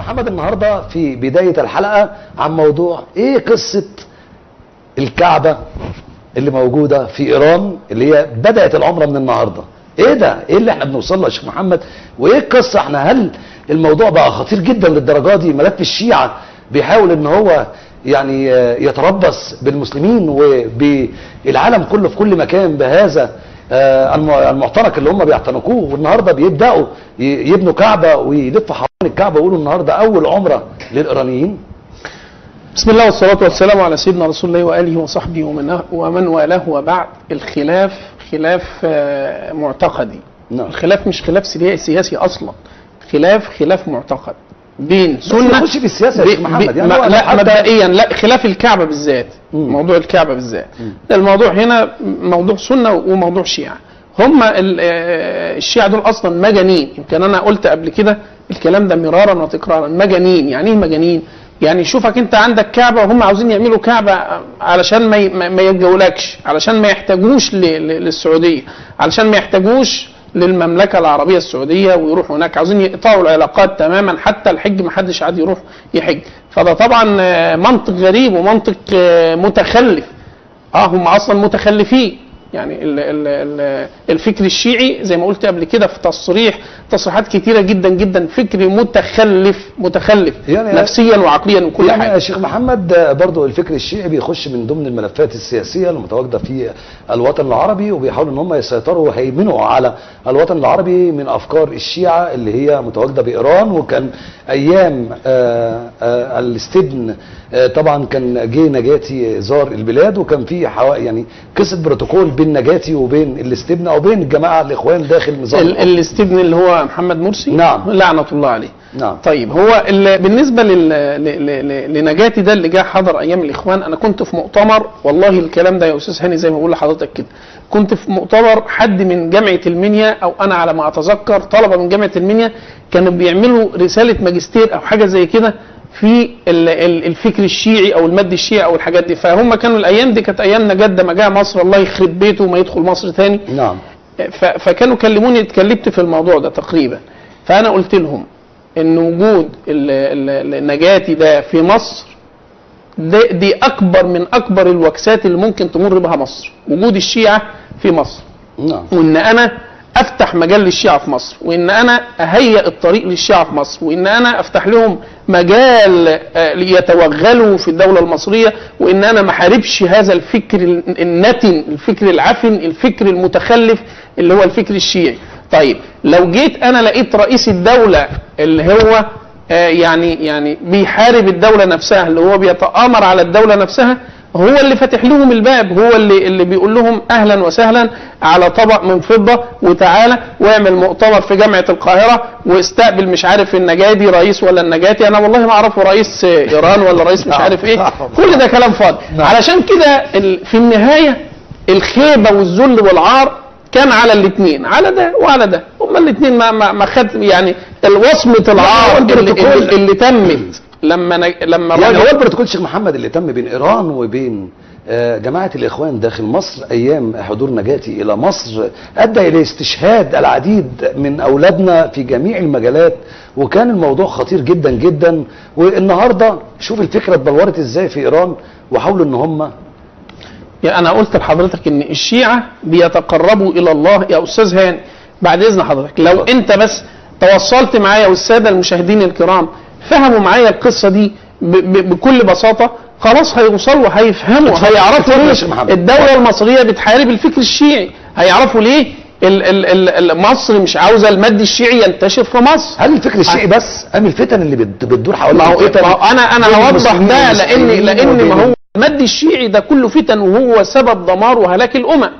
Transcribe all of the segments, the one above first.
محمد النهارده في بدايه الحلقه عن موضوع ايه قصه الكعبه اللي موجوده في ايران اللي هي بدات العمره من النهارده. ايه ده؟ ايه اللي احنا بنوصل له يا شيخ محمد؟ وايه القصه؟ احنا هل الموضوع بقى خطير جدا للدرجه دي؟ ملف الشيعه بيحاول ان هو يعني يتربص بالمسلمين وبالعالم كله في كل مكان بهذا المعتنق اللي هم بيعتنقوه، والنهارده بيبداوا يبنوا كعبه ويلفوا حوالين الكعبه ويقولوا النهارده اول عمره للايرانيين. بسم الله والصلاة والسلام على سيدنا رسول الله وآله وصحبه ومن والاه، وبعد. الخلاف خلاف معتقدي. نعم. الخلاف مش خلاف سياسي أصلا، خلاف معتقد بين سنة. نخش في السياسة يا شيخ محمد يعني لا مبدئيا، لا، خلاف الكعبة بالذات. موضوع الكعبة بالذات الموضوع هنا موضوع سنة وموضوع شيعة. هم الشيعة دول أصلا مجانين. يمكن أنا قلت قبل كده الكلام ده مرارا وتكرارا. مجانين. يعني إيه مجانين؟ يعني شوفك انت عندك كعبة وهم عاوزين يعملوا كعبة علشان ما يتجولكش، علشان ما يحتاجوش للسعودية، علشان ما يحتاجوش للمملكة العربية السعودية ويروحوا هناك. عاوزين يقطعوا العلاقات تماما، حتى الحج ما حدش عاد يروح يحج. فده طبعا منطق غريب ومنطق متخلف. هم اصلا متخلفين. يعني الفكر الشيعي زي ما قلت قبل كده في تصريحات كتيرة جدا جدا، فكر متخلف يعني نفسيا وعقليا وكل يعني حاجة. يا شيخ محمد برضو الفكر الشيعي بيخش من ضمن الملفات السياسية المتواجدة في الوطن العربي، وبيحاولوا ان هم يسيطروا ويهيمنوا على الوطن العربي من افكار الشيعة اللي هي متواجدة بايران. وكان ايام الاستبن طبعا كان جه نجاتي زار البلاد، وكان في يعني قصه بروتوكول بين نجاتي وبين الاستبن او بين الجماعه الاخوان داخل نظام الاستبن اللي هو محمد مرسي. نعم. لعنه الله عليه. نعم. طيب هو بالنسبه لنجاتي ده اللي جه حضر ايام الاخوان، انا كنت في مؤتمر، والله الكلام ده يا استاذ هاني زي ما بقول لحضرتك كده، كنت في مؤتمر حد من جامعه المنيا، او انا على ما اتذكر طلبه من جامعه المنيا كانوا بيعملوا رساله ماجستير او حاجه زي كده في الفكر الشيعي او المد الشيعي او الحاجات دي. فهم كانوا الايام دي كانت ايام نجاد ما جاء مصر، الله يخرب بيته وما يدخل مصر تاني. نعم. فكانوا كلموني، اتكلمت في الموضوع ده تقريبا. فانا قلت لهم ان وجود النجاتي ده في مصر دي اكبر من اكبر الوكسات اللي ممكن تمر بها مصر، وجود الشيعة في مصر. نعم. وان انا افتح مجال للشيعة في مصر، وان انا اهيئ الطريق للشيعة في مصر، وان انا افتح لهم مجال ليتوغلوا في الدولة المصرية، وان انا ما حاربش هذا الفكر النتن، الفكر العفن، الفكر المتخلف اللي هو الفكر الشيعي. طيب لو جيت انا لقيت رئيس الدولة اللي هو يعني بيحارب الدولة نفسها، اللي هو بيتآمر على الدولة نفسها، هو اللي فاتح لهم الباب، هو اللي بيقول لهم اهلا وسهلا على طبق من فضة، وتعالى واعمل مؤتمر في جامعة القاهرة واستقبل مش عارف النجادي رئيس ولا النجاتي، انا والله ما اعرفه رئيس ايران ولا رئيس مش عارف ايه، كل ده كلام فاضي. علشان كده في النهاية الخيبة والذل والعار كان على الاثنين، على ده وعلى ده. هما الاثنين ما خد يعني الوصمة العار اللي تمت لما يعني هو البروتوكول شيخ محمد اللي تم بين ايران وبين جماعة الاخوان داخل مصر ايام حضور نجاتي الى مصر ادى الى استشهاد العديد من اولادنا في جميع المجالات، وكان الموضوع خطير جدا جدا. والنهارده شوف الفكرة اتبلورت ازاي في ايران، وحاولوا ان هم يعني انا قلت لحضرتك ان الشيعة بيتقربوا الى الله. يا استاذ هاني بعد اذن حضرتك، لو انت بس توصلت معايا والسادة المشاهدين الكرام فهموا معايا القصة دي بكل بساطة، خلاص هيوصلوا، هيفهموا، هيعرفوا ليه الدولة المصرية بتحارب الفكر الشيعي، هيعرفوا ليه مصر مش عاوزة المد الشيعي ينتشر في مصر. هل الفكر الشيعي بس ام الفتن اللي بتدور حوالين؟ انا هوضح ده لان ما هو المد الشيعي ده كله فتن، وهو سبب دمار وهلاك الامم.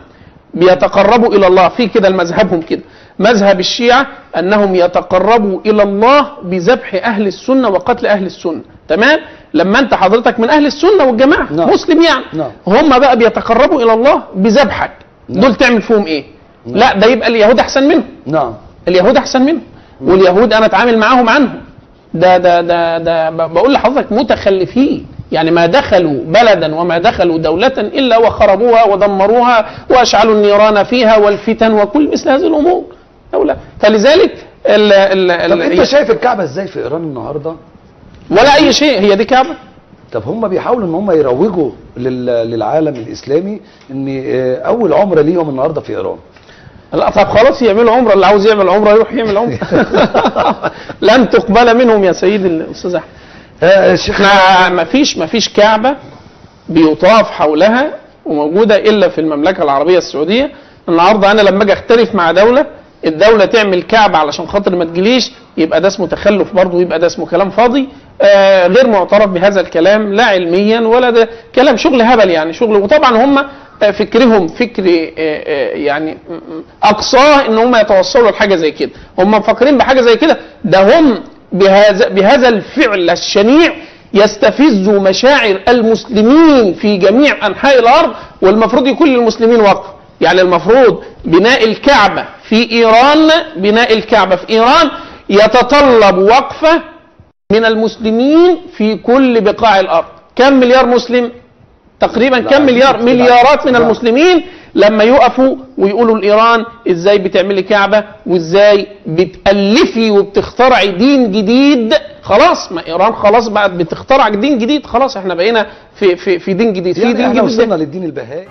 بيتقربوا الى الله في كده مذهبهم كده، مذهب الشيعة انهم يتقربوا الى الله بذبح اهل السنة وقتل اهل السنة. تمام؟ لما انت حضرتك من اهل السنة والجماعة مسلم يعني، هم بقى بيتقربوا الى الله بذبحك. دول تعمل فيهم ايه؟ لا ده يبقى اليهود احسن منهم. اليهود احسن منهم، واليهود انا اتعامل معاهم عنهم. ده بقول لحضرتك متخلفين. يعني ما دخلوا بلدا وما دخلوا دولة إلا وخربوها ودمروها وأشعلوا النيران فيها والفتن وكل مثل هذه الأمور دولة. فلذلك طب أنت شايف الكعبة إزاي في إيران النهاردة ولا اي شيء، هي دي كعبه. طب هم بيحاولوا ان هم يروجوا للعالم الاسلامي ان اول عمره ليهم النهارده في ايران. لا طب خلاص يعملوا عمره، اللي عاوز يعمل عمره يروح يعمل عمره. لن تقبل منهم يا سيدي الاستاذ احمد. احنا ما فيش كعبه بيطاف حولها وموجوده الا في المملكه العربيه السعوديه. النهارده انا لما اجي اختلف مع دوله، الدوله تعمل كعبه علشان خاطر ما تجيليش، يبقى ده اسمه تخلف برضه، يبقى ده اسمه كلام فاضي. غير معترف بهذا الكلام لا علميا ولا ده كلام شغل هبل يعني شغل. وطبعا هم فكرهم فكر يعني اقصاه ان هم يتوصلوا لحاجه زي كده، هم مفكرين بحاجه زي كده. ده هم بهذا الفعل الشنيع يستفزوا مشاعر المسلمين في جميع انحاء الارض، والمفروض يكون للمسلمين وقف. يعني المفروض بناء الكعبه في ايران يتطلب وقفه من المسلمين في كل بقاع الارض. كم مليار مسلم تقريبا؟ كم مليارات من المسلمين لما يقفوا ويقولوا لإيران ازاي بتعملي كعبة وازاي بتألفي وبتخترعي دين جديد. خلاص ما إيران خلاص بقت بتخترع دين جديد، خلاص احنا بقينا في دين جديد. يعني احنا وصلنا للدين البهائي.